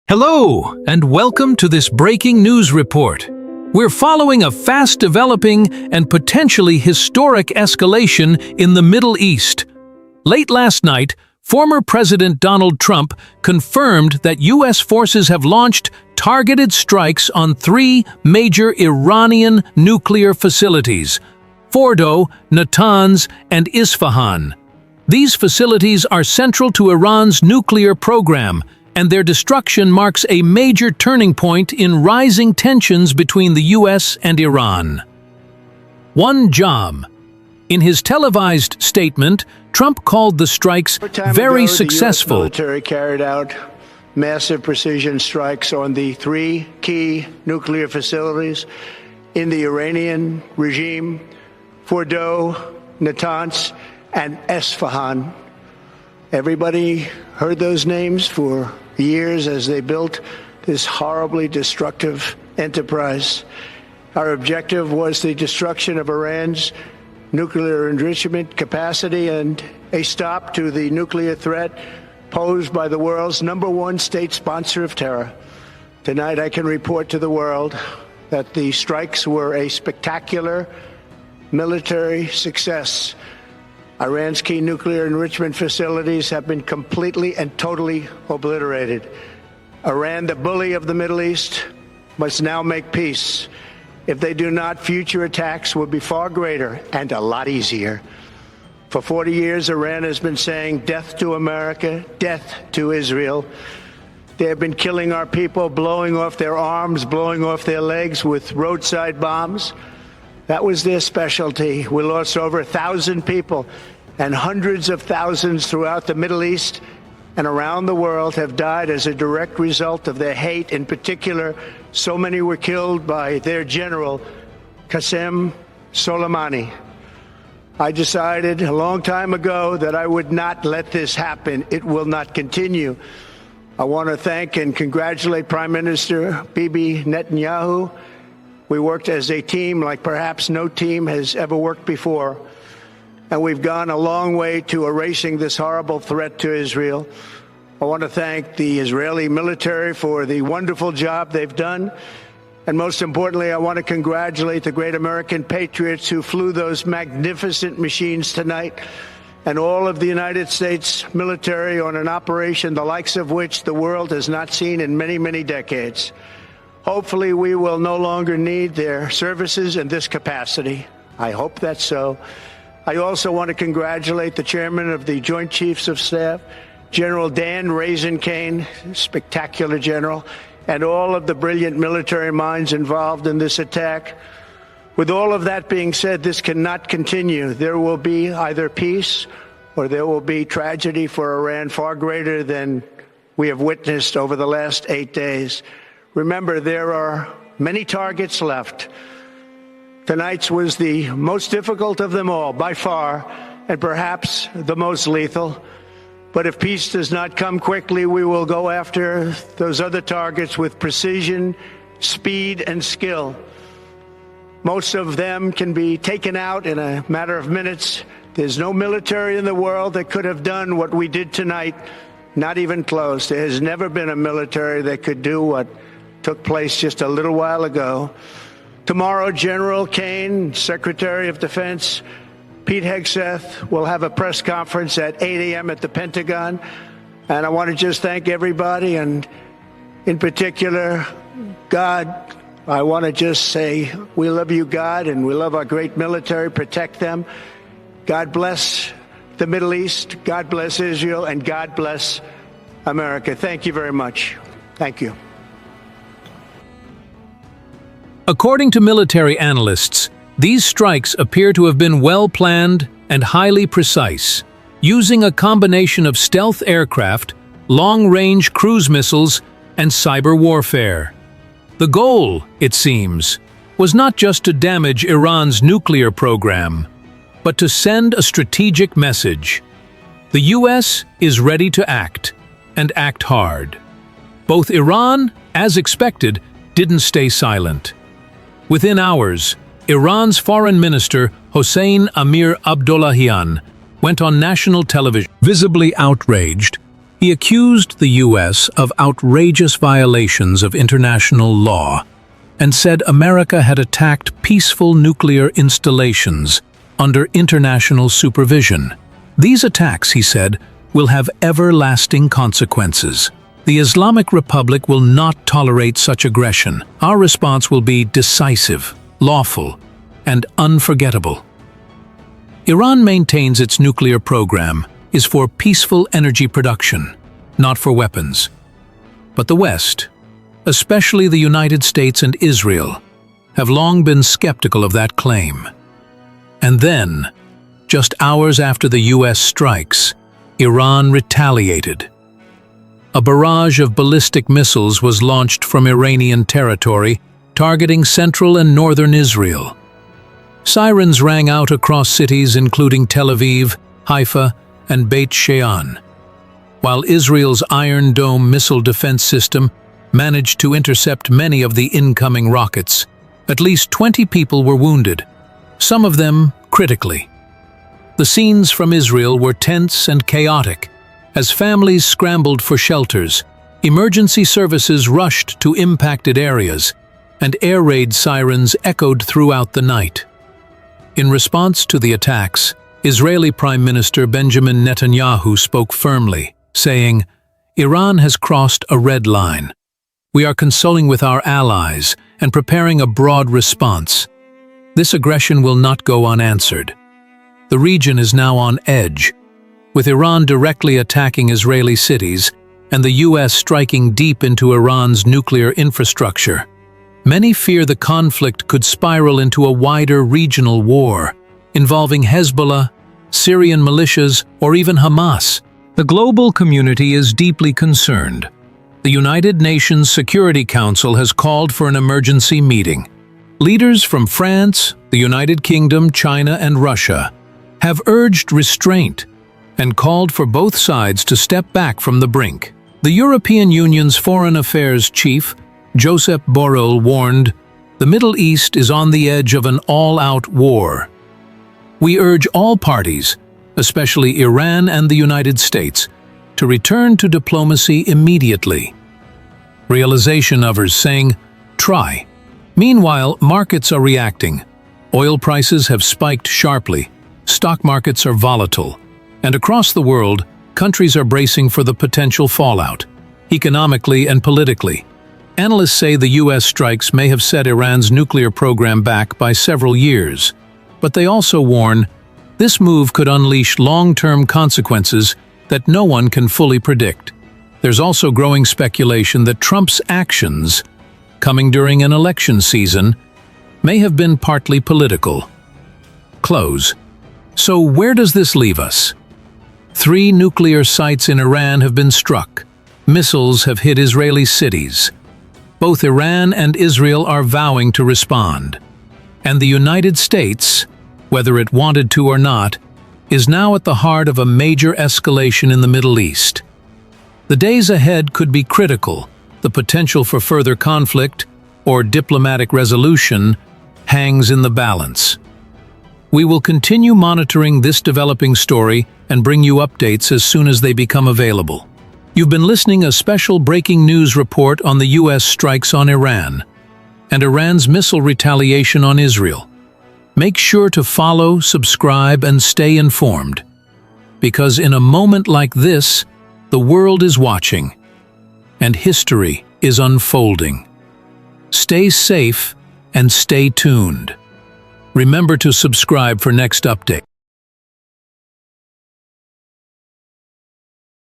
Hello, and welcome to this breaking news report. We're following a fast-developing and potentially historic escalation in the Middle East. Late last night, former President Donald Trump confirmed that U.S. forces have launched targeted strikes on three major Iranian nuclear facilities: Fordow, Natanz, and Isfahan. These facilities are central to Iran's nuclear program, and their destruction marks a major turning point in rising tensions between the U.S. and Iran. One Jam. In his televised statement, Trump called the strikes very successful. The U.S. military carried out massive precision strikes on the three key nuclear facilities in the Iranian regime: Fordow, Natanz, and Isfahan. Everybody heard those names for years as they built this horribly destructive enterprise. Our objective was the destruction of Iran's nuclear enrichment capacity and a stop to the nuclear threat posed by the world's #1 state sponsor of terror. Tonight, I can report to the world that the strikes were a spectacular military success. Iran's key nuclear enrichment facilities have been completely and totally obliterated. Iran, the bully of the Middle East, must now make peace. If they do not, future attacks will be far greater and a lot easier. For 40 years, Iran has been saying death to America, death to Israel. They have been killing our people, blowing off their arms, blowing off their legs with roadside bombs. That was their specialty. We lost over 1,000 people, and hundreds of thousands throughout the Middle East and around the world have died as a direct result of their hate. In particular, so many were killed by their general, Qasem Soleimani. I decided a long time ago that I would not let this happen. It will not continue. I want to thank and congratulate Prime Minister Bibi Netanyahu. We worked as a team like perhaps no team has ever worked before, and we've gone a long way to erasing this horrible threat to Israel. I want to thank the Israeli military for the wonderful job they've done, and most importantly, I want to congratulate the great American patriots who flew those magnificent machines tonight, and all of the United States military on an operation the likes of which the world has not seen in many, many decades. Hopefully, we will no longer need their services in this capacity. I hope that's so. I also want to congratulate the chairman of the Joint Chiefs of Staff, General Dan Kane, spectacular general, and all of the brilliant military minds involved in this attack. With all of that being said, this cannot continue. There will be either peace or there will be tragedy for Iran far greater than we have witnessed over the last 8 days. Remember, there are many targets left. Tonight's was the most difficult of them all, by far, and perhaps the most lethal. But if peace does not come quickly, we will go after those other targets with precision, speed, and skill. Most of them can be taken out in a matter of minutes. There's no military in the world that could have done what we did tonight, not even close. There has never been a military that could do what took place just a little while ago. Tomorrow, General Kane, Secretary of Defense, Pete Hegseth will have a press conference at 8 a.m. at the Pentagon. And I want to just thank everybody, and in particular, God. I want to just say we love you, God, and we love our great military. Protect them. God bless the Middle East. God bless Israel, and God bless America. Thank you very much. Thank you. According to military analysts, these strikes appear to have been well-planned and highly precise, using a combination of stealth aircraft, long-range cruise missiles, and cyber warfare. The goal, it seems, was not just to damage Iran's nuclear program, but to send a strategic message. The U.S. is ready to act, and act hard. Both Iran, as expected, didn't stay silent. Within hours, Iran's foreign minister, Hossein Amir Abdollahian, went on national television, visibly outraged, He accused the U.S. of outrageous violations of international law and said America had attacked peaceful nuclear installations under international supervision. These attacks, he said, will have everlasting consequences. The Islamic Republic will not tolerate such aggression. Our response will be decisive, lawful, and unforgettable. Iran maintains its nuclear program is for peaceful energy production, not for weapons. But the West, especially the United States and Israel, have long been skeptical of that claim. And then, just hours after the U.S. strikes, Iran retaliated. A barrage of ballistic missiles was launched from Iranian territory, targeting central and northern Israel. Sirens rang out across cities including Tel Aviv, Haifa, and Beit Shean, while Israel's Iron Dome missile defense system managed to intercept many of the incoming rockets. At least 20 people were wounded, some of them critically. The scenes from Israel were tense and chaotic. As families scrambled for shelters, emergency services rushed to impacted areas, and air raid sirens echoed throughout the night. In response to the attacks, Israeli Prime Minister Benjamin Netanyahu spoke firmly, saying, "Iran has crossed a red line. We are consulting with our allies and preparing a broad response. This aggression will not go unanswered." The region is now on edge, with Iran directly attacking Israeli cities and the U.S. striking deep into Iran's nuclear infrastructure. Many fear the conflict could spiral into a wider regional war, involving Hezbollah, Syrian militias, or even Hamas. The global community is deeply concerned. The United Nations Security Council has called for an emergency meeting. Leaders from France, the United Kingdom, China, and Russia have urged restraint and called for both sides to step back from the brink. The European Union's Foreign Affairs Chief, Josep Borrell, warned, "The Middle East is on the edge of an all-out war. We urge all parties, especially Iran and the United States, to return to diplomacy immediately." Realization others saying, "Try." Meanwhile, markets are reacting. Oil prices have spiked sharply, stock markets are volatile, and across the world, countries are bracing for the potential fallout, economically and politically. Analysts say the U.S. strikes may have set Iran's nuclear program back by several years, but they also warn this move could unleash long-term consequences that no one can fully predict. There's also growing speculation that Trump's actions, coming during an election season, may have been partly political. Close. So where does this leave us? 3 nuclear sites in Iran have been struck. Missiles have hit Israeli cities. Both Iran and Israel are vowing to respond. And the United States, whether it wanted to or not, is now at the heart of a major escalation in the Middle East. The days ahead could be critical. The potential for further conflict or diplomatic resolution hangs in the balance. We will continue monitoring this developing story and bring you updates as soon as they become available. You've been listening to a special breaking news report on the U.S. strikes on Iran and Iran's missile retaliation on Israel. Make sure to follow, subscribe, and stay informed, because in a moment like this, the world is watching and history is unfolding. Stay safe and stay tuned. Remember to subscribe for next update.